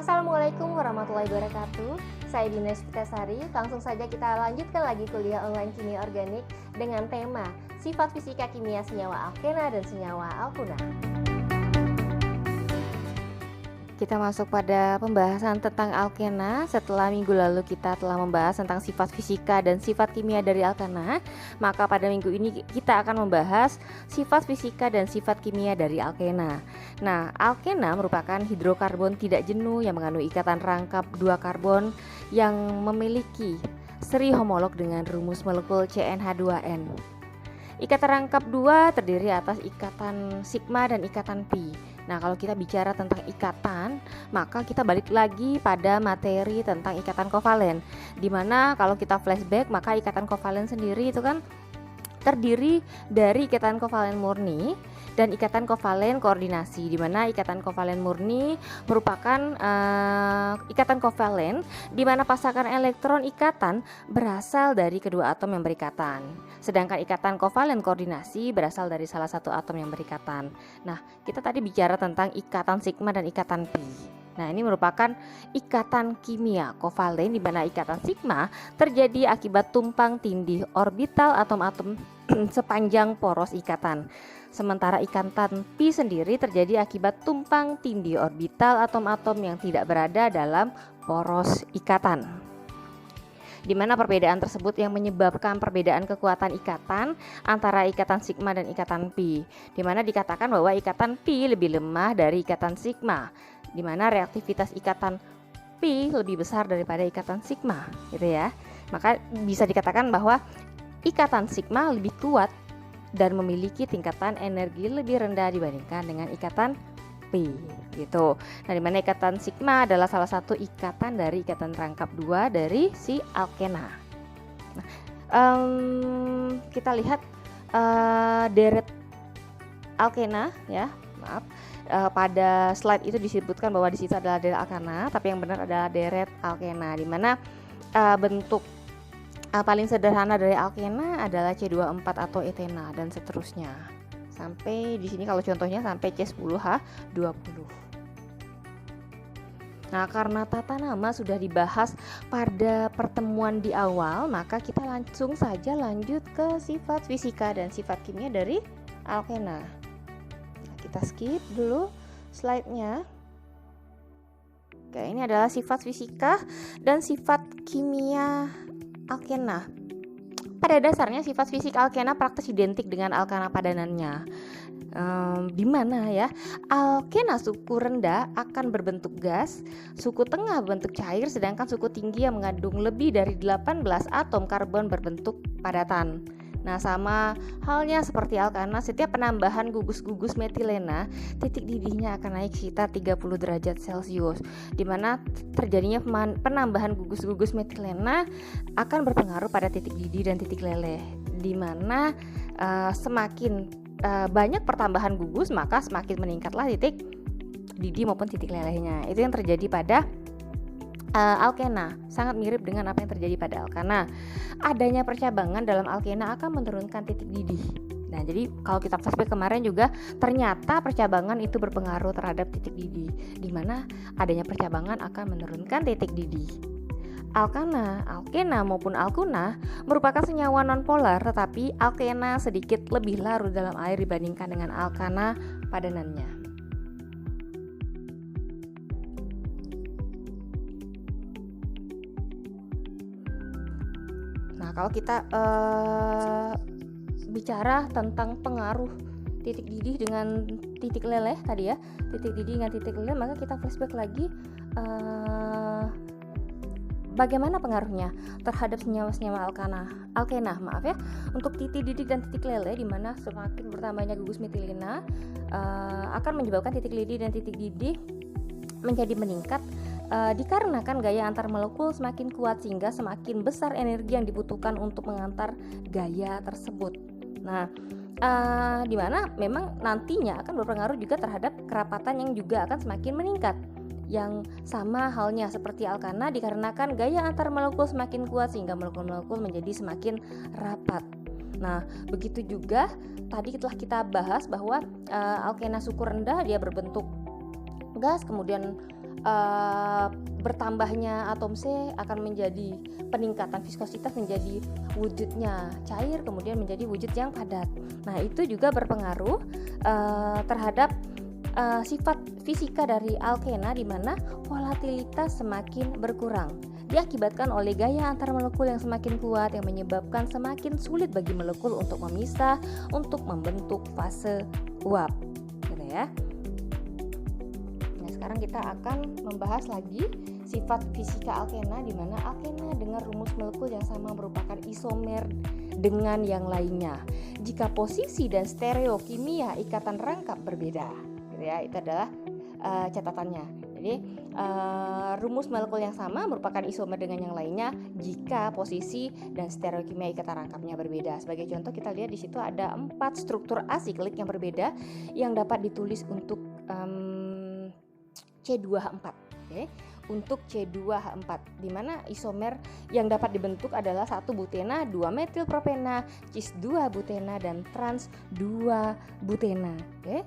Assalamualaikum warahmatullahi wabarakatuh. Saya Dina Sari. Langsung saja kita lanjutkan lagi kuliah online kimia organik dengan tema sifat fisika kimia senyawa alkena dan senyawa alkuna. Kita masuk pada pembahasan tentang alkena. Setelah minggu lalu kita telah membahas tentang sifat fisika dan sifat kimia dari alkena, maka pada minggu ini kita akan membahas sifat fisika dan sifat kimia dari alkena. Nah, alkena merupakan hidrokarbon tidak jenuh yang mengandung ikatan rangkap dua karbon yang memiliki seri homolog dengan rumus molekul CnH2n. Ikatan rangkap dua terdiri atas ikatan sigma dan ikatan pi. Nah, kalau kita bicara tentang ikatan, maka kita balik lagi pada materi tentang ikatan kovalen. Dimana kalau kita flashback, maka ikatan kovalen sendiri itu kan terdiri dari ikatan kovalen murni dan ikatan kovalen koordinasi, di mana ikatan kovalen murni merupakan ikatan kovalen di mana pasangan elektron ikatan berasal dari kedua atom yang berikatan. Sedangkan ikatan kovalen koordinasi berasal dari salah satu atom yang berikatan. Nah, kita tadi bicara tentang ikatan sigma dan ikatan pi. Nah, ini merupakan ikatan kimia kovalen di mana ikatan sigma terjadi akibat tumpang tindih orbital atom-atom sepanjang poros ikatan. Sementara ikatan pi sendiri terjadi akibat tumpang tindih orbital atom-atom yang tidak berada dalam poros ikatan. Di mana perbedaan tersebut yang menyebabkan perbedaan kekuatan ikatan antara ikatan sigma dan ikatan pi. Di mana dikatakan bahwa ikatan pi lebih lemah dari ikatan sigma, di mana reaktivitas ikatan pi lebih besar daripada ikatan sigma, gitu ya. Maka bisa dikatakan bahwa ikatan sigma lebih kuat dan memiliki tingkatan energi lebih rendah dibandingkan dengan ikatan pi, gitu. Nah, dimana ikatan sigma adalah salah satu ikatan dari ikatan rangkap dua dari si alkena. Nah, kita lihat deret alkena ya, maaf. Pada slide itu disebutkan bahwa di situ adalah deret alkena, tapi yang benar adalah deret alkena, di mana bentuk paling sederhana dari alkena adalah C24 atau etena dan seterusnya. Sampai di sini kalau contohnya sampai C10H20. Nah, karena tata nama sudah dibahas pada pertemuan di awal, maka kita langsung saja lanjut ke sifat fisika dan sifat kimia dari alkena. Nah, kita skip dulu slide-nya. Oke, ini adalah sifat fisika dan sifat kimia alkena. Pada dasarnya sifat fisik alkena praktis identik dengan alkana padanannya. Di mana ya, alkena suku rendah akan berbentuk gas, suku tengah berbentuk cair, sedangkan suku tinggi yang mengandung lebih dari 18 atom karbon berbentuk padatan. Nah, sama halnya seperti alkana, setiap penambahan gugus-gugus metilena, titik didihnya akan naik sekitar 30 derajat Celcius, di mana terjadinya penambahan gugus-gugus metilena akan berpengaruh pada titik didih dan titik leleh, di mana semakin banyak pertambahan gugus, maka semakin meningkatlah titik didih maupun titik lelehnya. Itu yang terjadi pada alkena, sangat mirip dengan apa yang terjadi pada alkana. Adanya percabangan dalam alkena akan menurunkan titik didih. Nah, jadi kalau kita flashback kemarin juga ternyata percabangan itu berpengaruh terhadap titik didih, di mana adanya percabangan akan menurunkan titik didih. Alkana, alkena maupun alkuna merupakan senyawa nonpolar, tetapi alkena sedikit lebih larut dalam air dibandingkan dengan alkana padanannya. Nah, kalau kita bicara tentang pengaruh titik didih dengan titik leleh tadi ya, titik didih dengan titik leleh, maka kita flashback lagi bagaimana pengaruhnya terhadap senyawa-senyawa alkena, maaf ya, untuk titik didih dan titik leleh, di mana semakin bertambahnya gugus metilena akan menyebabkan titik didih dan titik didih menjadi meningkat. Dikarenakan gaya antar molekul semakin kuat sehingga semakin besar energi yang dibutuhkan untuk mengantar gaya tersebut. Nah, di mana memang nantinya akan berpengaruh juga terhadap kerapatan yang juga akan semakin meningkat. Yang sama halnya seperti alkana, dikarenakan gaya antar molekul semakin kuat sehingga molekul-molekul menjadi semakin rapat. Nah, begitu juga tadi telah kita bahas bahwa alkena suku rendah dia berbentuk gas, kemudian uh, bertambahnya atom C akan menjadi peningkatan viskositas menjadi wujudnya cair, kemudian menjadi wujud yang padat. Nah, itu juga berpengaruh terhadap sifat fisika dari alkena, di mana volatilitas semakin berkurang. Diakibatkan oleh gaya antar molekul yang semakin kuat yang menyebabkan semakin sulit bagi molekul untuk memisah untuk membentuk fase uap, gitu ya. Nah, sekarang kita akan membahas lagi sifat fisika alkena, di mana alkena dengan rumus molekul yang sama merupakan isomer dengan yang lainnya jika posisi dan stereokimia ikatan rangkap berbeda, gitu ya. Itu adalah catatannya. Jadi rumus molekul yang sama merupakan isomer dengan yang lainnya jika posisi dan stereokimia ikatan rangkapnya berbeda. Sebagai contoh, kita lihat di situ ada 4 struktur asiklik yang berbeda yang dapat ditulis untuk C2H4. Okay. Untuk C2H4, di mana isomer yang dapat dibentuk adalah 1 butena, 2 metilpropena, cis 2 butena, dan trans 2 butena. Okay.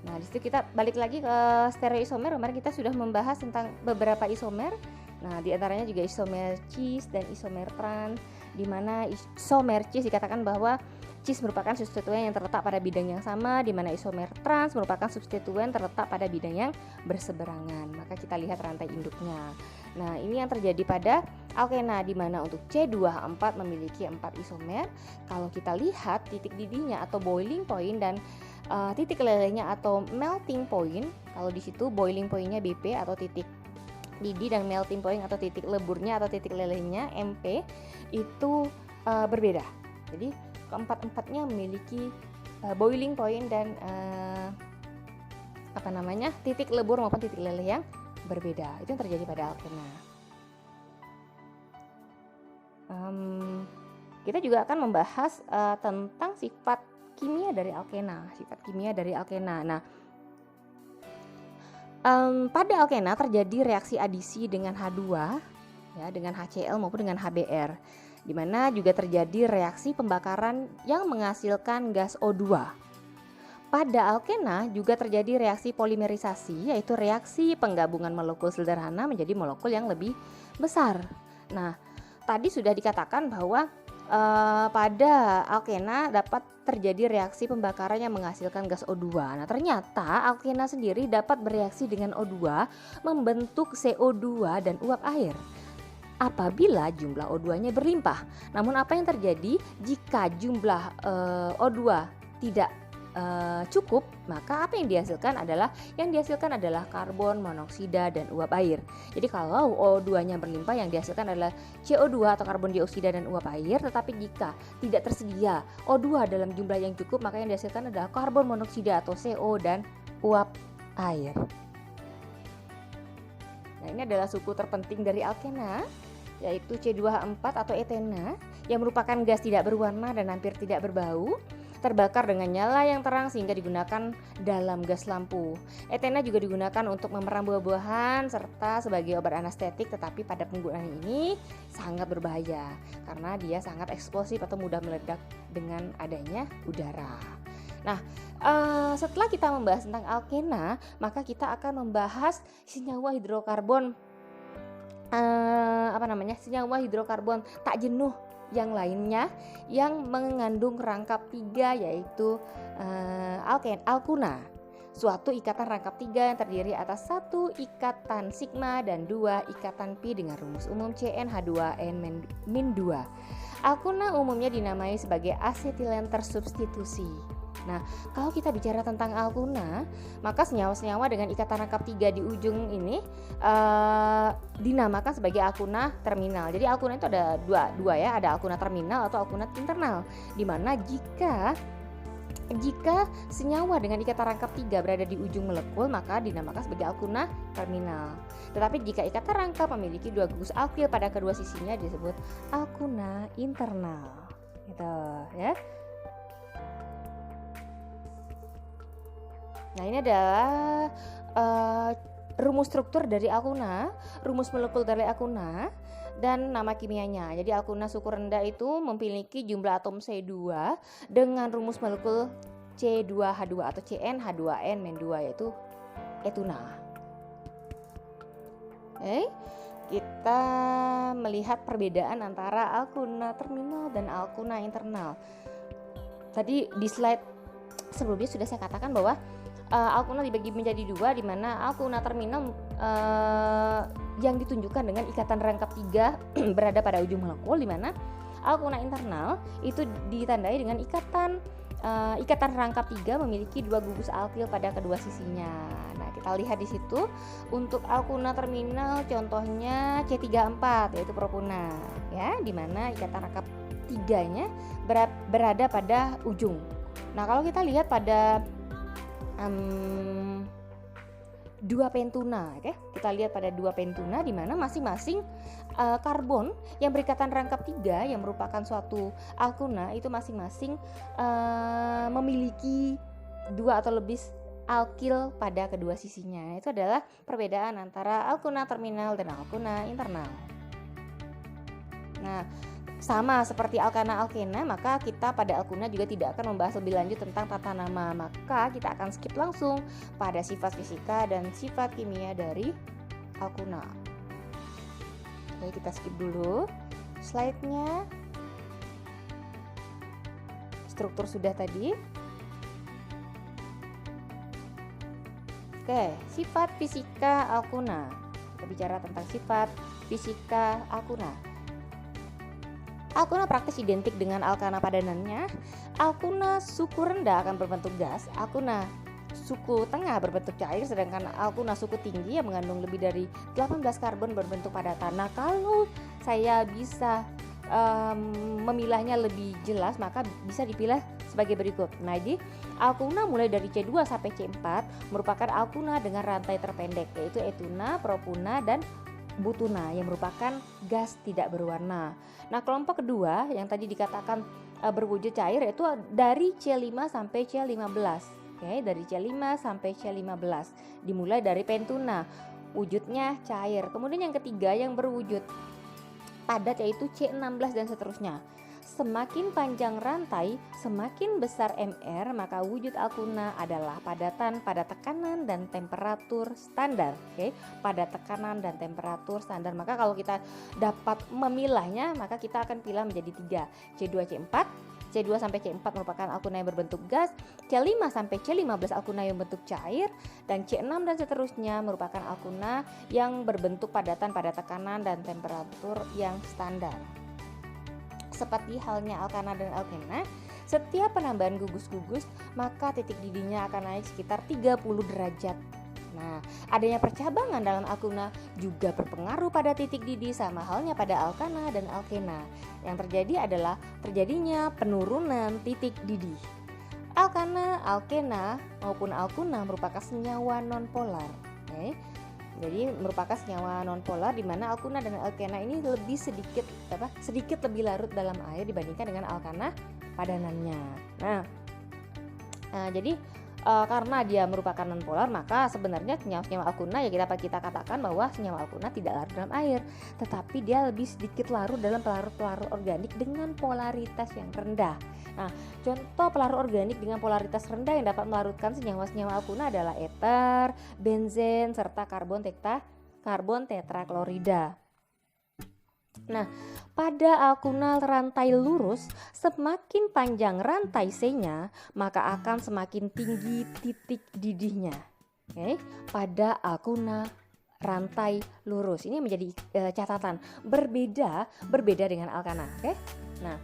Nah, di situ kita balik lagi ke stereoisomer. Kemarin kita sudah membahas tentang beberapa isomer. Nah, di antaranya juga isomer cis dan isomer trans, di mana isomer cis dikatakan bahwa cis merupakan substituen yang terletak pada bidang yang sama, di mana isomer trans merupakan substituen terletak pada bidang yang berseberangan. Maka kita lihat rantai induknya. Nah, ini yang terjadi pada alkena, di mana untuk C2H4 memiliki 4 isomer. Kalau kita lihat titik didihnya atau boiling point dan titik lelehnya atau melting point, kalau di situ boiling pointnya BP atau titik didih, dan melting point atau titik leburnya atau titik lelehnya MP itu berbeda. Jadi keempat-empatnya memiliki boiling point dan titik lebur maupun titik leleh yang berbeda. Itu yang terjadi pada alkena. Kita juga akan membahas tentang sifat kimia dari alkena. Nah, pada alkena terjadi reaksi adisi dengan H2, ya, dengan HCl maupun dengan HBr, di mana juga terjadi reaksi pembakaran yang menghasilkan gas O2. Pada alkena juga terjadi reaksi polimerisasi, yaitu reaksi penggabungan molekul sederhana menjadi molekul yang lebih besar. Nah, tadi sudah dikatakan bahwa pada alkena dapat terjadi reaksi pembakaran yang menghasilkan gas O2. Nah, ternyata alkena sendiri dapat bereaksi dengan O2 membentuk CO2 dan uap air apabila jumlah O2-nya berlimpah. Namun apa yang terjadi jika jumlah O2 tidak cukup, maka apa yang dihasilkan adalah karbon monoksida dan uap air. Jadi kalau O2-nya berlimpah, yang dihasilkan adalah CO2 atau karbon dioksida dan uap air. Tetapi jika tidak tersedia O2 dalam jumlah yang cukup, maka yang dihasilkan adalah karbon monoksida atau CO dan uap air. Nah, ini adalah suku terpenting dari alkena, yaitu C2H4 atau etena, yang merupakan gas tidak berwarna dan hampir tidak berbau, terbakar dengan nyala yang terang sehingga digunakan dalam gas lampu. Etena juga digunakan untuk memerah buah-buahan serta sebagai obat anestetik, tetapi pada penggunaan ini sangat berbahaya karena dia sangat eksplosif atau mudah meledak dengan adanya udara. Nah, setelah kita membahas tentang alkena, maka kita akan membahas senyawa hidrokarbon hidrokarbon tak jenuh yang lainnya yang mengandung rangkap 3, yaitu alkuna, suatu ikatan rangkap 3 yang terdiri atas 1 ikatan sigma dan 2 ikatan pi dengan rumus umum CnH2n-2. Alkuna umumnya dinamai sebagai asetilen tersubstitusi. Nah, kalau kita bicara tentang alkuna, maka senyawa-senyawa dengan ikatan rangkap 3 di ujung ini dinamakan sebagai alkuna terminal. Jadi alkuna itu ada dua ya, ada alkuna terminal atau alkuna internal, di mana jika senyawa dengan ikatan rangkap 3 berada di ujung molekul, maka dinamakan sebagai alkuna terminal. Tetapi jika ikatan rangkap memiliki 2 gugus alkil pada kedua sisinya, disebut alkuna internal. Gitu ya. Nah, ini adalah rumus struktur dari alkuna, rumus molekul dari alkuna, dan nama kimianya. Jadi alkuna suku rendah itu memiliki jumlah atom C2 dengan rumus molekul C2H2 atau CnH2n-2, yaitu etuna. Oke, kita melihat perbedaan antara alkuna terminal dan alkuna internal. Tadi di slide sebelumnya sudah saya katakan bahwa alkuna dibagi menjadi dua, di mana alkuna terminal yang ditunjukkan dengan ikatan rangkap 3 berada pada ujung molekul, di mana alkuna internal itu ditandai dengan ikatan rangkap 3 memiliki 2 gugus alkil pada kedua sisinya. Nah, kita lihat di situ untuk alkuna terminal contohnya C34 yaitu propuna ya, di mana ikatan rangkap 3-nya berada pada ujung. Nah, kalau kita lihat pada dua pentuna, oke? Kita lihat pada dua pentuna di mana masing-masing karbon yang berikatan rangkap 3 yang merupakan suatu alkuna itu masing-masing memiliki 2 atau lebih alkil pada kedua sisinya. Itu adalah perbedaan antara alkuna terminal dan alkuna internal. Nah, sama seperti alkana-alkena, maka kita pada alkuna juga tidak akan membahas lebih lanjut tentang tata nama. Maka kita akan skip langsung pada sifat fisika dan sifat kimia dari alkuna. Oke, kita skip dulu slide-nya. Struktur sudah tadi. Oke, sifat fisika alkuna. Kita bicara tentang sifat fisika alkuna. Alkuna praktis identik dengan alkana padanannya. Alkuna suku rendah akan berbentuk gas, alkuna suku tengah berbentuk cair, sedangkan alkuna suku tinggi yang mengandung lebih dari 18 karbon berbentuk padatan. Nah, kalau saya bisa memilahnya lebih jelas, maka bisa dipilah sebagai berikut. Nah, jadi alkuna mulai dari C2 sampai C4 merupakan alkuna dengan rantai terpendek, yaitu etuna, propuna, dan butuna yang merupakan gas tidak berwarna. Nah, kelompok kedua yang tadi dikatakan berwujud cair yaitu dari C5 sampai C15. Oke, dari C5 sampai C15. Dimulai dari pentuna, wujudnya cair. Kemudian yang ketiga yang berwujud padat yaitu C16 dan seterusnya. Semakin panjang rantai, semakin besar MR, maka wujud alkuna adalah padatan pada tekanan dan temperatur standar. Oke, pada tekanan dan temperatur standar. Maka kalau kita dapat memilahnya, maka kita akan pilih menjadi 3, C2 C4. C2 sampai C4 merupakan alkuna yang berbentuk gas, C5 sampai C15 alkuna yang berbentuk cair, dan C6 dan seterusnya merupakan alkuna yang berbentuk padatan pada tekanan dan temperatur yang standar. Seperti halnya alkana dan alkena, setiap penambahan gugus-gugus maka titik didihnya akan naik sekitar 30 derajat. Nah, adanya percabangan dalam alkuna juga berpengaruh pada titik didih, sama halnya pada alkana dan alkena. Yang terjadi adalah terjadinya penurunan titik didih. Alkana, alkena maupun alkuna merupakan senyawa nonpolar. Oke. Jadi merupakan senyawa nonpolar di mana alkuna dan alkena ini lebih sedikit lebih larut dalam air dibandingkan dengan alkana padanannya. Nah, jadi karena dia merupakan nonpolar, maka sebenarnya senyawa alkuna ya kita katakan bahwa senyawa alkuna tidak larut dalam air, tetapi dia lebih sedikit larut dalam pelarut-pelarut organik dengan polaritas yang rendah. Nah, contoh pelarut organik dengan polaritas rendah yang dapat melarutkan senyawa-senyawa alkuna adalah eter, benzen, serta karbon tetraklorida. Nah, pada alkuna rantai lurus, semakin panjang rantai C-nya, maka akan semakin tinggi titik didihnya. Oke, pada alkuna rantai lurus. Ini menjadi catatan. Berbeda dengan alkana. Oke. Nah,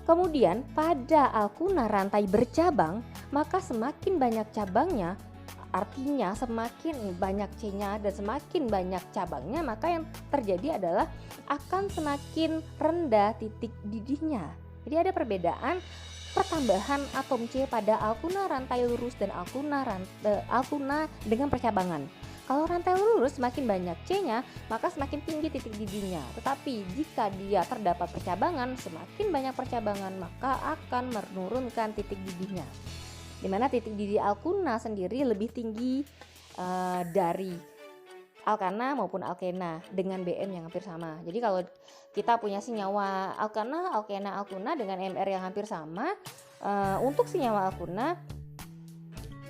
kemudian pada alkuna rantai bercabang, maka semakin banyak cabangnya, artinya semakin banyak C-nya dan semakin banyak cabangnya, maka yang terjadi adalah akan semakin rendah titik didihnya. Jadi ada perbedaan pertambahan atom C pada alkuna rantai lurus dan alkuna dengan percabangan. Kalau rantai lurus semakin banyak C-nya, maka semakin tinggi titik didihnya. Tetapi jika dia terdapat percabangan, semakin banyak percabangan, maka akan menurunkan titik didihnya. Di mana titik didih alkuna sendiri lebih tinggi dari alkana maupun alkena dengan BM yang hampir sama. Jadi kalau kita punya senyawa alkana, alkena, alkuna dengan MR yang hampir sama, untuk senyawa alkuna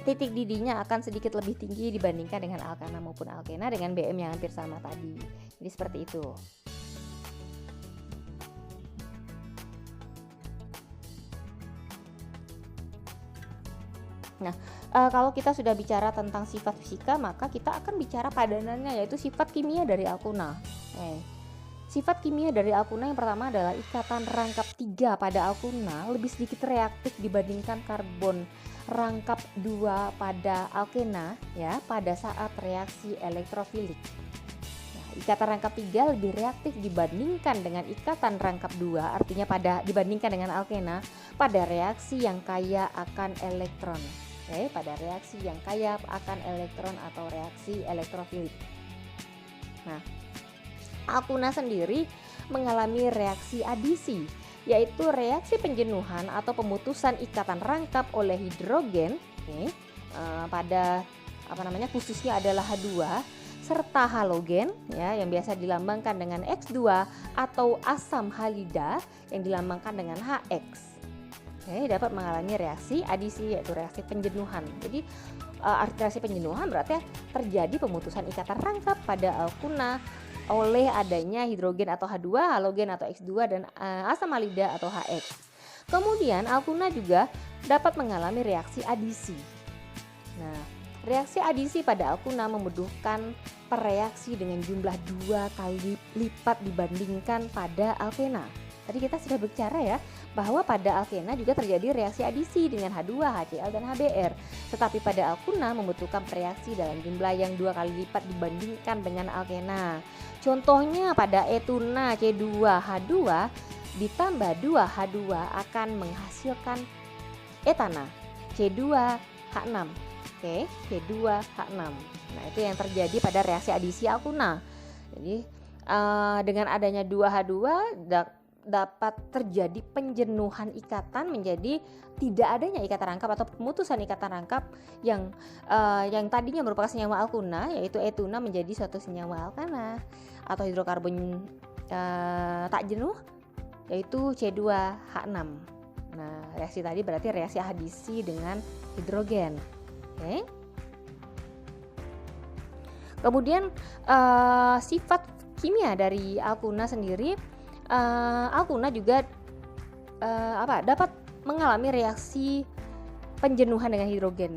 titik didihnya akan sedikit lebih tinggi dibandingkan dengan alkana maupun alkena dengan BM yang hampir sama tadi. Jadi seperti itu. Nah, kalau kita sudah bicara tentang sifat fisika, maka kita akan bicara padanannya, yaitu sifat kimia dari alkuna. Sifat kimia dari alkuna yang pertama adalah ikatan rangkap 3 pada alkuna lebih sedikit reaktif dibandingkan karbon rangkap 2 pada alkena ya pada saat reaksi elektrofilik. Nah, ikatan rangkap 3 lebih reaktif dibandingkan dengan ikatan rangkap 2, artinya dibandingkan dengan alkena pada reaksi yang kaya akan elektron. Pada reaksi yang kaya akan elektron atau reaksi elektrofilik. Nah, alkuna sendiri mengalami reaksi adisi, yaitu reaksi penjenuhan atau pemutusan ikatan rangkap oleh hidrogen pada khususnya adalah H2 serta halogen ya yang biasa dilambangkan dengan X2 atau asam halida yang dilambangkan dengan HX. Dapat mengalami reaksi adisi, yaitu reaksi penjenuhan. Jadi reaksi penjenuhan berarti terjadi pemutusan ikatan rangkap pada alkuna oleh adanya hidrogen atau H2, halogen atau X2 dan asam halida atau HX. Kemudian alkuna juga dapat mengalami reaksi adisi. Nah, reaksi adisi pada alkuna membutuhkan pereaksi dengan jumlah 2 kali lipat dibandingkan pada alkena. Tadi kita sudah bicara ya bahwa pada alkena juga terjadi reaksi adisi dengan H2, HCl dan HBr. Tetapi pada alkuna membutuhkan reaksi dalam jumlah yang 2 kali lipat dibandingkan dengan alkena. Contohnya pada etuna C2H2 ditambah 2H2 akan menghasilkan etana C2H6. C2H6. Nah, itu yang terjadi pada reaksi adisi alkuna. Jadi dengan adanya 2H2 dapat terjadi penjenuhan ikatan menjadi tidak adanya ikatan rangkap atau pemutusan ikatan rangkap yang tadinya merupakan senyawa alkuna, yaitu etuna menjadi suatu senyawa alkana atau hidrokarbon tak jenuh, yaitu C2H6. Nah, reaksi tadi berarti reaksi adisi dengan hidrogen. Kemudian sifat kimia dari alkuna sendiri, alkuna juga dapat mengalami reaksi penjenuhan dengan hidrogen.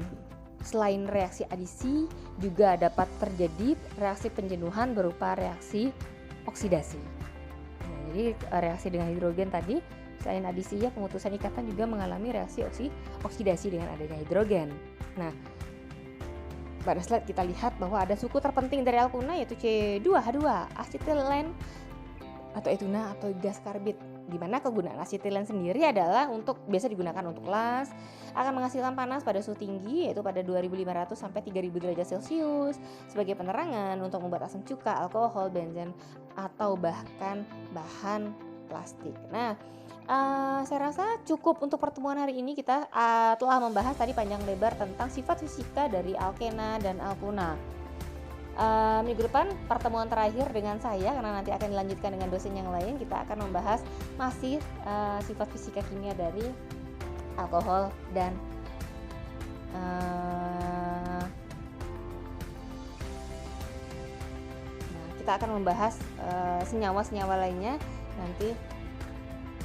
Selain reaksi adisi, juga dapat terjadi reaksi penjenuhan berupa reaksi oksidasi. Nah, jadi reaksi dengan hidrogen tadi, selain adisi ya pemutusan ikatan juga mengalami reaksi oksidasi dengan adanya hidrogen. Nah, pada slide kita lihat bahwa ada suku terpenting dari alkuna yaitu C2H2, asetilen atau etuna atau gas karbit, di mana kegunaan asetilen sendiri adalah biasa digunakan untuk las, akan menghasilkan panas pada suhu tinggi yaitu pada 2500 sampai 3000 derajat Celcius sebagai penerangan untuk membuat asam cuka, alkohol, benzen atau bahkan bahan plastik. Nah, saya rasa cukup untuk pertemuan hari ini. Kita telah membahas tadi panjang lebar tentang sifat fisika dari alkena dan alkuna. Minggu depan pertemuan terakhir dengan saya, karena nanti akan dilanjutkan dengan dosen yang lain. Kita akan membahas masih sifat fisika kimia dari alkohol dan kita akan membahas senyawa-senyawa lainnya nanti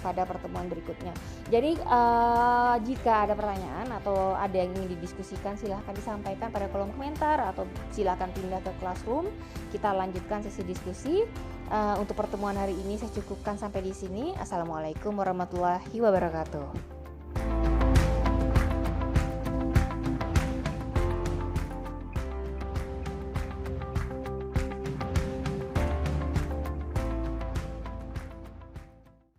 pada pertemuan berikutnya. Jadi jika ada pertanyaan atau ada yang ingin didiskusikan, silahkan disampaikan pada kolom komentar atau silahkan pindah ke classroom. Kita lanjutkan sesi diskusi. Untuk pertemuan hari ini saya cukupkan sampai di sini. Assalamualaikum warahmatullahi wabarakatuh.